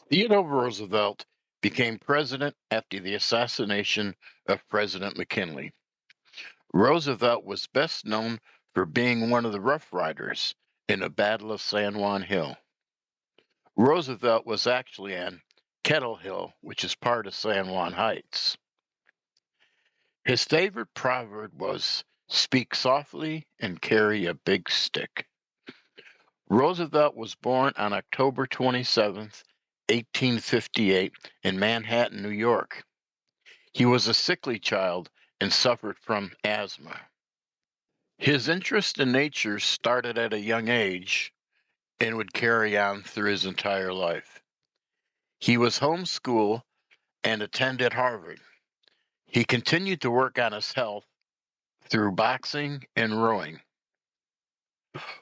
Theodore Roosevelt became president after the assassination of President McKinley. Roosevelt was best known for being one of the Rough Riders in the Battle of San Juan Hill. Roosevelt was actually on Kettle Hill, which is part of San Juan Heights. His favorite proverb was, "Speak softly and carry a big stick." Roosevelt was born on October 27th, 1858, in Manhattan, New York. He was a sickly child and suffered from asthma. His interest in nature started at a young age and would carry on through his entire life. He was homeschooled and attended Harvard. He continued to work on his health through boxing and rowing.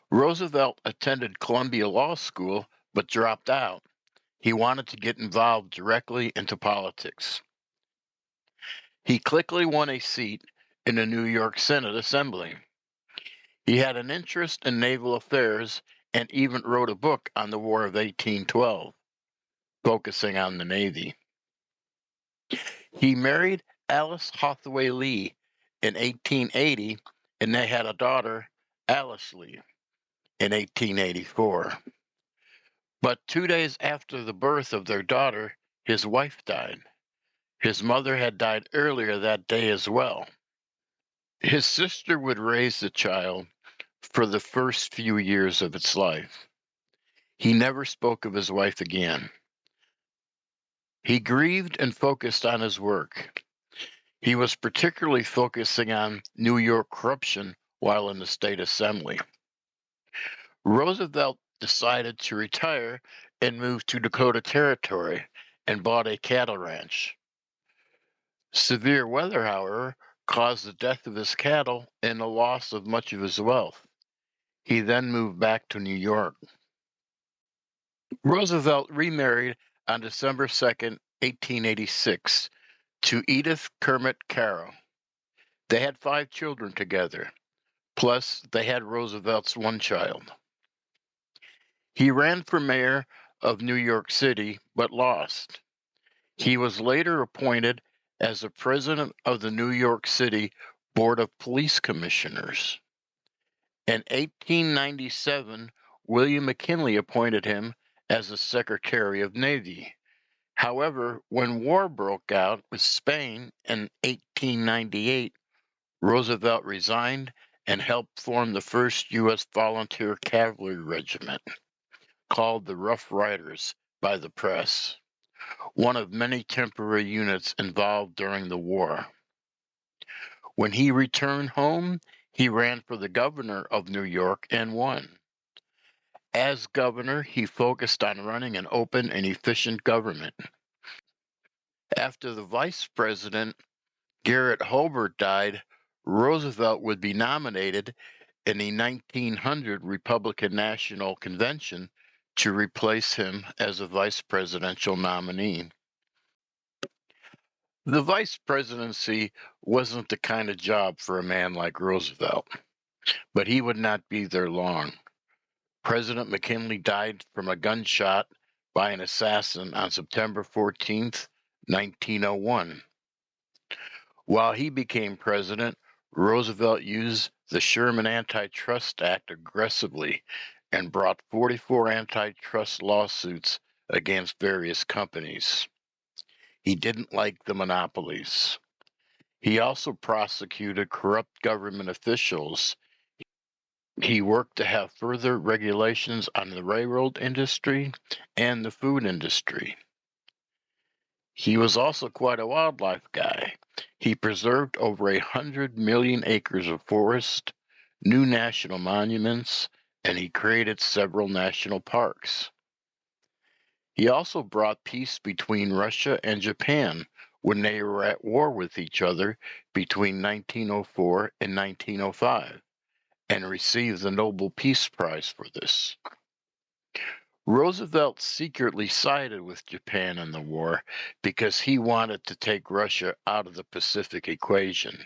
Roosevelt attended Columbia Law School but dropped out. He wanted to get involved directly into politics. He quickly won a seat in the New York Senate Assembly. He had an interest in naval affairs and even wrote a book on the War of 1812, focusing on the Navy. He married Alice Hathaway Lee in 1880, and they had a daughter, Alice Lee, in 1884. But 2 days after the birth of their daughter, his wife died. His mother had died earlier that day as well. His sister would raise the child for the first few years of its life. He never spoke of his wife again. He grieved and focused on his work. He was particularly focusing on New York corruption while in the state assembly. Roosevelt decided to retire and moved to Dakota Territory and bought a cattle ranch. Severe weather, however, caused the death of his cattle and the loss of much of his wealth. He then moved back to New York. Roosevelt remarried on December 2nd, 1886, to Edith Kermit Caro. They had 5 children together, plus they had Roosevelt's one child. He ran for mayor of New York City, but lost. He was later appointed as the president of the New York City Board of Police Commissioners. In 1897, William McKinley appointed him as the Secretary of Navy. However, when war broke out with Spain in 1898, Roosevelt resigned and helped form the first U.S. Volunteer Cavalry Regiment, called the Rough Riders by the press, one of many temporary units involved during the war. When he returned home, he ran for the governor of New York and won. As governor, he focused on running an open and efficient government. After the vice president, Garrett Hobart, died, Roosevelt would be nominated in the 1900 Republican National Convention to replace him as a vice presidential nominee. The vice presidency wasn't the kind of job for a man like Roosevelt, but he would not be there long. President McKinley died from a gunshot by an assassin on September 14th, 1901. While he became president, Roosevelt used the Sherman Antitrust Act aggressively and brought 44 antitrust lawsuits against various companies. He didn't like the monopolies. He also prosecuted corrupt government officials. He worked to have further regulations on the railroad industry and the food industry. He was also quite a wildlife guy. He preserved over 100 million acres of forest, new national monuments, and he created several national parks. He also brought peace between Russia and Japan when they were at war with each other between 1904 and 1905, and received the Nobel Peace Prize for this. Roosevelt secretly sided with Japan in the war because he wanted to take Russia out of the Pacific equation.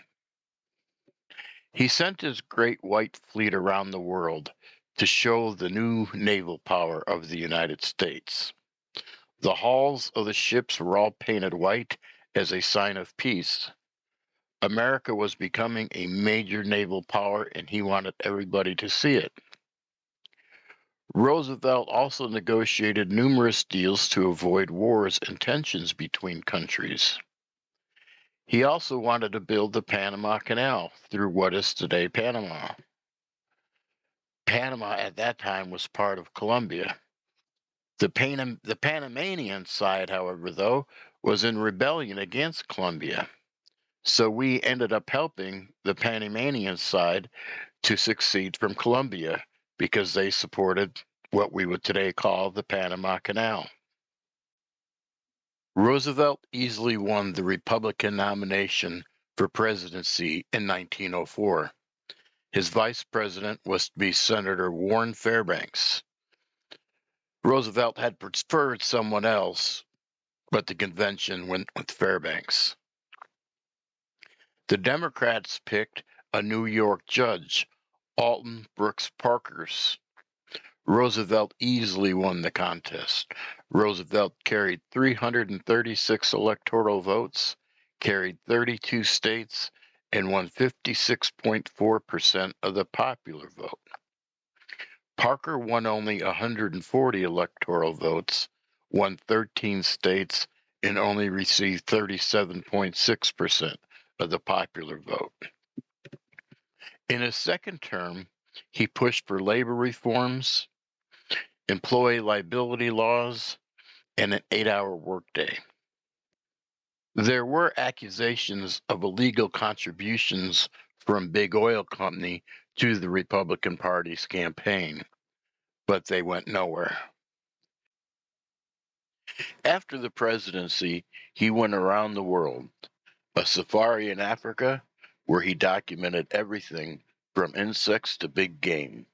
He sent his Great White Fleet around the world to show the new naval power of the United States. The hulls of the ships were all painted white as a sign of peace. America was becoming a major naval power, and he wanted everybody to see it. Roosevelt also negotiated numerous deals to avoid wars and tensions between countries. He also wanted to build the Panama Canal through what is today Panama. Panama at that time was part of Colombia. The Panamanian side, however, though, was in rebellion against Colombia. So we ended up helping the Panamanian side to succeed from Colombia because they supported what we would today call the Panama Canal. Roosevelt easily won the Republican nomination for presidency in 1904. His vice president was to be Senator Warren Fairbanks. Roosevelt had preferred someone else, but the convention went with Fairbanks. The Democrats picked a New York judge, Alton Brooks Parkhurst. Roosevelt easily won the contest. Roosevelt carried 336 electoral votes, carried 32 states, and won 56.4% of the popular vote. Parker won only 140 electoral votes, won 13 states, and only received 37.6% of the popular vote. In his second term, he pushed for labor reforms, employee liability laws, and an 8-hour workday. There were accusations of illegal contributions from big oil company to the Republican Party's campaign, but they went nowhere. After the presidency, he went around the world, a safari in Africa where he documented everything from insects to big game.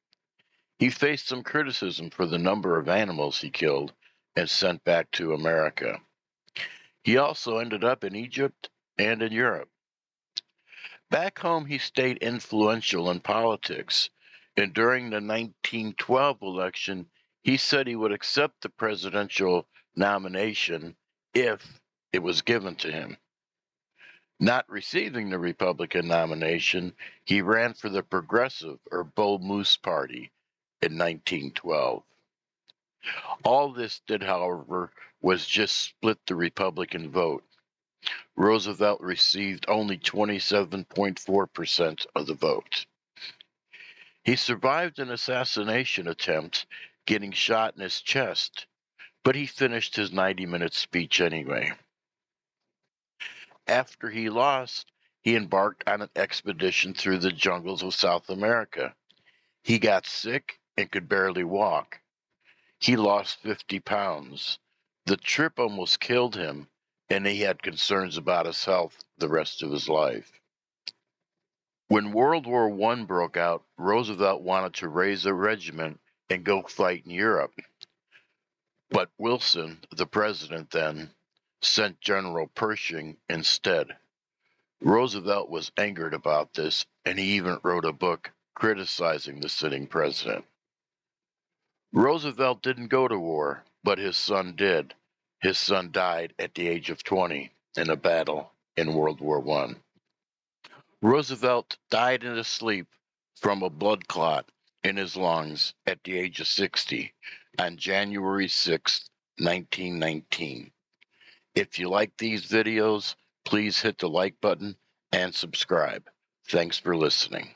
He faced some criticism for the number of animals he killed and sent back to America. He also ended up in Egypt and in Europe. Back home, he stayed influential in politics, and during the 1912 election, he said he would accept the presidential nomination if it was given to him. Not receiving the Republican nomination, he ran for the Progressive or Bull Moose Party in 1912. All this did, however, was just split the Republican vote. Roosevelt received only 27.4% of the vote. He survived an assassination attempt, getting shot in his chest, but he finished his 90-minute speech anyway. After he lost, he embarked on an expedition through the jungles of South America. He got sick and could barely walk. He lost 50 pounds. The trip almost killed him, and he had concerns about his health the rest of his life. When World War I broke out, Roosevelt wanted to raise a regiment and go fight in Europe. But Wilson, the president then, sent General Pershing instead. Roosevelt was angered about this, and he even wrote a book criticizing the sitting president. Roosevelt didn't go to war, but his son did. His son died at the age of 20 in a battle in World War I. Roosevelt died in his sleep from a blood clot in his lungs at the age of 60 on January 6, 1919. If you like these videos, please hit the like button and subscribe. Thanks for listening.